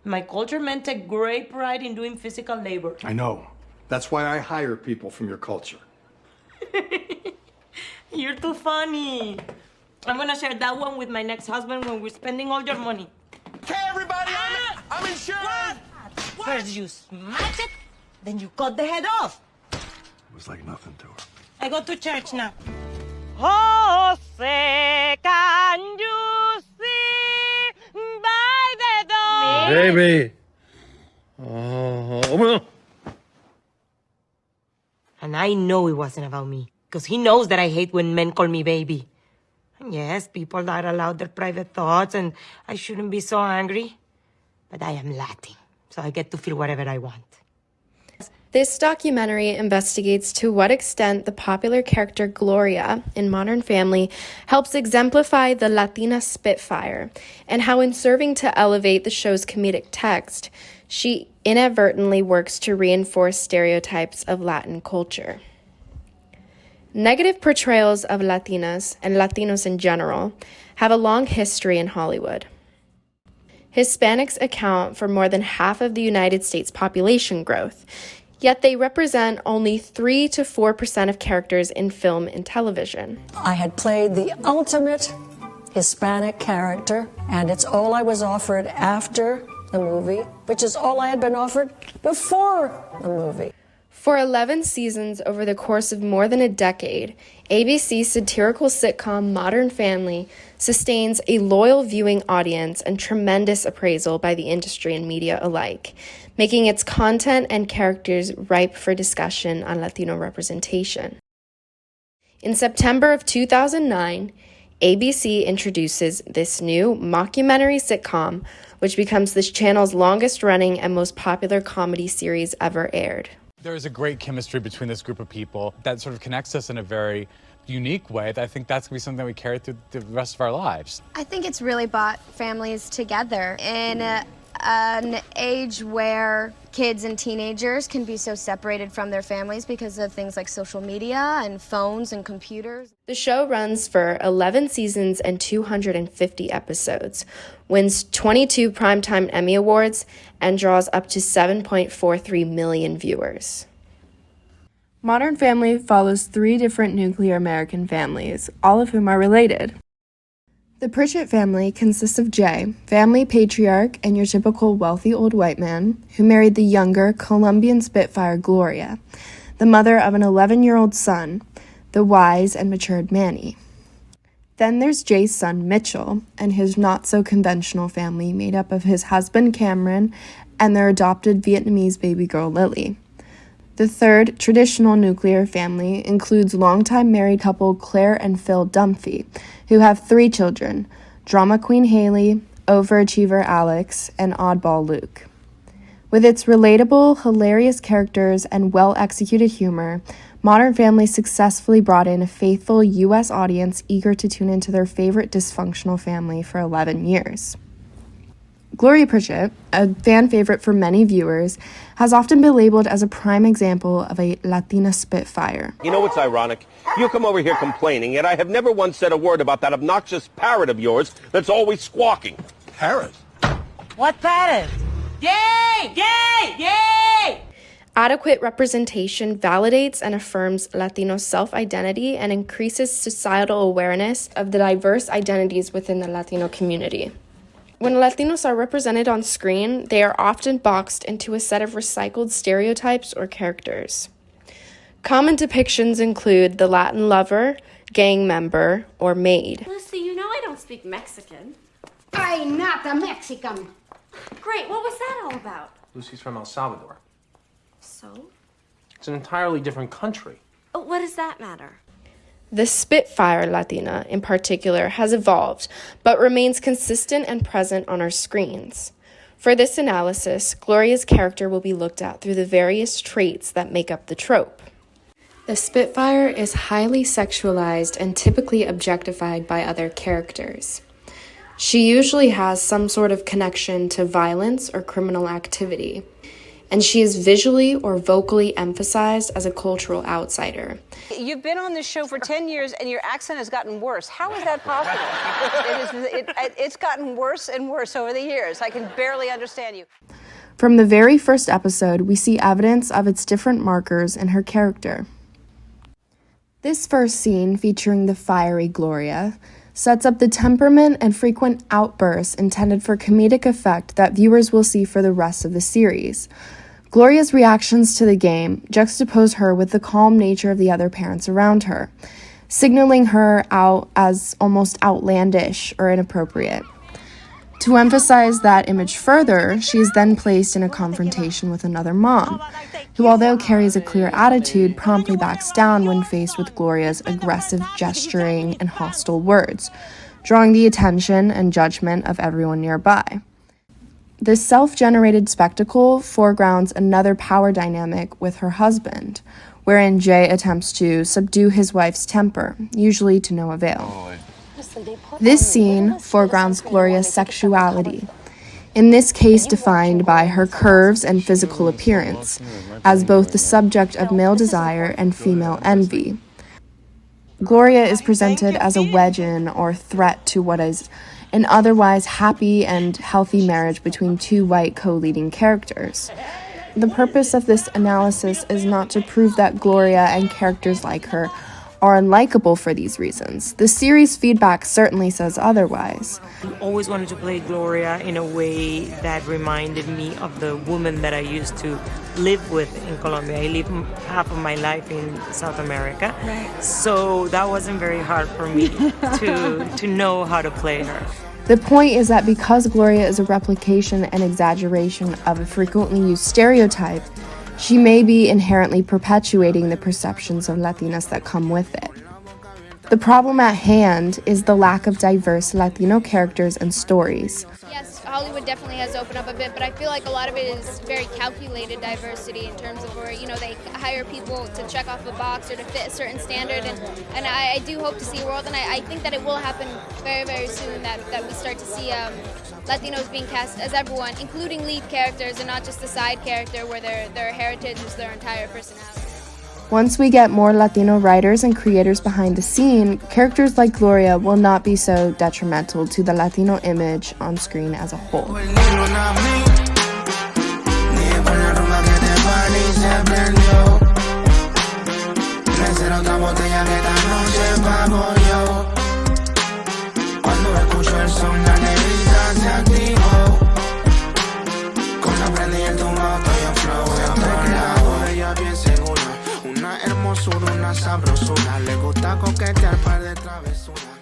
My culture men take great pride in doing physical labor. I know. That's why I hire people from your culture. You're too funny. I'm gonna share that one with my next husband when we're spending all your money. Okay, everybody, I'm insured! First you smash it, then you cut the head off. It was like nothing to her. I go to church now. Jose, can you see by the door? Baby. Oh, And I know it wasn't about me, because he knows that I hate when men call me baby. And yes, people are allowed their private thoughts, and I shouldn't be so angry. But I am Latin, so I get to feel whatever I want. This documentary investigates to what extent the popular character Gloria in Modern Family helps exemplify the Latina Spitfire, and how in serving to elevate the show's comedic text, she inadvertently works to reinforce stereotypes of Latin culture. Negative portrayals of Latinas and Latinos in general have a long history in Hollywood. Hispanics account for more than half of the United States population growth, yet they represent only 3 to 4% of characters in film and television. I had played the ultimate Hispanic character, and it's all I was offered after the movie, which is all I had been offered before the movie. For 11 seasons over the course of more than a decade, ABC's satirical sitcom Modern Family sustains a loyal viewing audience and tremendous appraisal by the industry and media alike, making its content and characters ripe for discussion on Latino representation. In September of 2009, ABC introduces this new mockumentary sitcom, which becomes this channel's longest-running and most popular comedy series ever aired. There is a great chemistry between this group of people that sort of connects us in a very unique way. I think that's going to be something we carry through the rest of our lives. I think it's really brought families together in an age where kids and teenagers can be so separated from their families because of things like social media and phones and computers. The show runs for 11 seasons and 250 episodes, wins 22 Primetime Emmy Awards, and draws up to 7.43 million viewers. Modern Family follows 3 different nuclear American families, all of whom are related. The Pritchett family consists of Jay, family patriarch and your typical wealthy old white man, who married the younger Colombian Spitfire Gloria, the mother of an 11-year-old son, the wise and matured Manny. Then there's Jay's son Mitchell and his not-so-conventional family made up of his husband Cameron and their adopted Vietnamese baby girl Lily. The third traditional nuclear family includes longtime married couple Claire and Phil Dunphy, who have 3 children, drama queen Haley, overachiever Alex, and oddball Luke. With its relatable, hilarious characters and well-executed humor, Modern Family successfully brought in a faithful U.S. audience eager to tune into their favorite dysfunctional family for 11 years. Gloria Pritchett, a fan favorite for many viewers, has often been labeled as a prime example of a Latina Spitfire. You know what's ironic? You come over here complaining, yet I have never once said a word about that obnoxious parrot of yours that's always squawking. Parrot? What parrot? Yay! Yay! Yay! Adequate representation validates and affirms Latino self-identity and increases societal awareness of the diverse identities within the Latino community. When Latinos are represented on screen, they are often boxed into a set of recycled stereotypes or characters. Common depictions include the Latin lover, gang member, or maid. Lucy, you know I don't speak Mexican. I'm not a Mexican. Great, what was that all about? Lucy's from El Salvador. So? It's an entirely different country. What does that matter? The Spitfire Latina, in particular, has evolved, but remains consistent and present on our screens. For this analysis, Gloria's character will be looked at through the various traits that make up the trope. The Spitfire is highly sexualized and typically objectified by other characters. She usually has some sort of connection to violence or criminal activity. and she is visually or vocally emphasized as a cultural outsider. You've been on this show for 10 years and your accent has gotten worse. How is that possible? It's gotten worse and worse over the years. I can barely understand you. From the very first episode, we see evidence of its different markers in her character. This first scene, featuring the fiery Gloria, sets up the temperament and frequent outbursts intended for comedic effect that viewers will see for the rest of the series. Gloria's reactions to the game juxtapose her with the calm nature of the other parents around her, signaling her out as almost outlandish or inappropriate. To emphasize that image further, she is then placed in a confrontation with another mom, who, although carries a clear attitude, promptly backs down when faced with Gloria's aggressive gesturing and hostile words, drawing the attention and judgment of everyone nearby. This self-generated spectacle foregrounds another power dynamic with her husband, wherein Jay attempts to subdue his wife's temper, usually to no avail. This scene foregrounds Gloria's sexuality, in this case defined by her curves and physical appearance, as both the subject of male desire and female envy. Gloria is presented as a wedge-in or threat to what is an otherwise happy and healthy marriage between two white co-leading characters. The purpose of this analysis is not to prove that Gloria and characters like her are unlikable for these reasons. The series feedback certainly says otherwise. I always wanted to play Gloria in a way that reminded me of the woman that I used to live with in Colombia. I lived half of my life in South America. Right. So that wasn't very hard for me to know how to play her. The point is that because Gloria is a replication and exaggeration of a frequently used stereotype, she may be inherently perpetuating the perceptions of Latinas that come with it. The problem at hand is the lack of diverse Latino characters and stories. Yes, Hollywood definitely has opened up a bit, but I feel like a lot of it is very calculated diversity in terms of where, they hire people to check off a box or to fit a certain standard, and I do hope to see a world, and I think that it will happen very, very soon, that we start to see Latinos being cast as everyone, including lead characters and not just the side character where their heritage is their entire personality. Once we get more Latino writers and creators behind the scene, characters like Gloria will not be so detrimental to the Latino image on screen as a whole. Una sabrosura, le gusta coquetear par de travesuras.